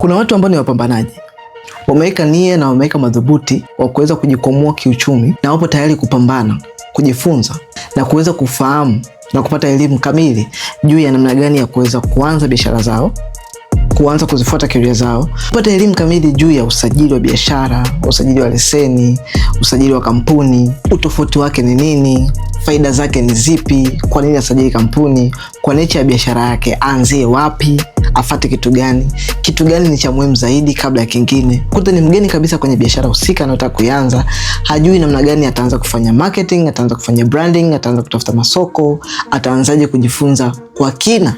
Kuna watu ambao ni wapambanaji, wameweka nia na wameweka madhubuti wa kuweza kujikwamua kiuchumi, na wapo tayari kupambana, kujifunza na kuweza kufahamu na kupata elimu kamili juu ya namna gani ya kuweza kuanza biashara zao, kuanza kuzifuata career zao, kupata elimu kamili juu ya usajili wa biashara, usajili wa leseni, usajili wa kampuni, utofauti wake ni nini, faida zake ni zipi, kwa nini asajili kampuni, kwa nature ya biashara yake, aanzie wapi, afate kitu gani ni cha muhimu zaidi kabla ya kingine. Kuta ni mgeni kabisa kwenye biashara husika anataka kuanza, hajui namna gani ataanza kufanya marketing, ataanza kufanya branding, ataanza kutafuta masoko, ataanzaje kujifunza kwa kina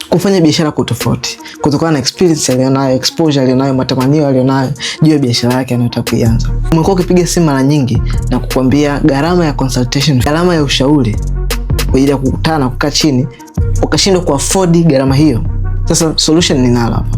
kufanya biashara kwa tofauti kutokana na experience alionayo, exposure alionayo, matamanio alionayo juu ya biashara yake anayotaka kuanza. Umekuwa ukipiga simu mara nyingi na kukwambia gharama ya consultation, gharama ya ushauri kwa ajili ya kukutana, kukaa chini, ukashindwa ku afford gharama hiyo. Sasa solution ninalo hapa.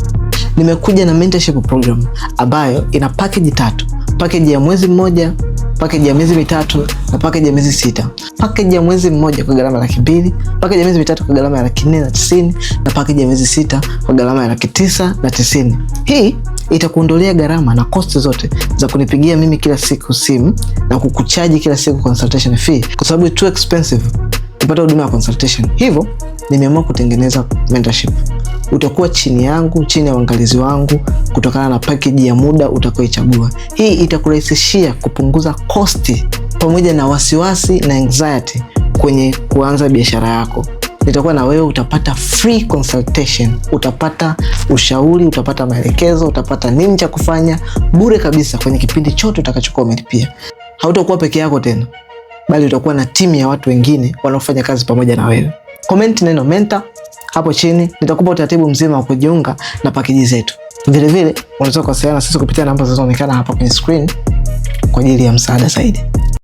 Nimekuja na mentorship program ambayo ina package 3. Package ya mwezi mmoja, package ya miezi mitatu na package ya miezi 6. Package ya mwezi mmoja kwa gharama ya 200,000, package ya miezi mitatu kwa gharama ya 490 na package ya miezi 6 kwa gharama ya 990. Hii itakuondolea gharama na cost zote za kunipigia mimi kila siku simu na kukuchaji kila siku consultation fee, kwa sababu too expensive kupata huduma ya consultation. Hivyo nimeamua kutengeneza mentorship. Utakuwa chini yangu, chini ya uangalizi wangu kutokana na package ya muda utakayoichagua. Hii itakurahisishia kupunguza costi pamoja na wasiwasi na anxiety kwenye kuanza biashara yako. Nitakuwa na wewe, utapata free consultation, utapata ushauri, utapata maelekezo, utapata nini cha kufanya bure kabisa kwenye kipindi chote utakachokuwa umelipia. Hautakuwa peke yako tena, bali utakuwa na timu ya watu wengine wanaofanya kazi pamoja na wewe. Comment neno mentor hapo chini, nitakupa utaratibu mzima wa kujiunga na package zetu. Vile vile unaweza kuwasiliana na sisi kupitia namba zinazoonekana hapa kwenye screen kwa ajili ya msaada zaidi.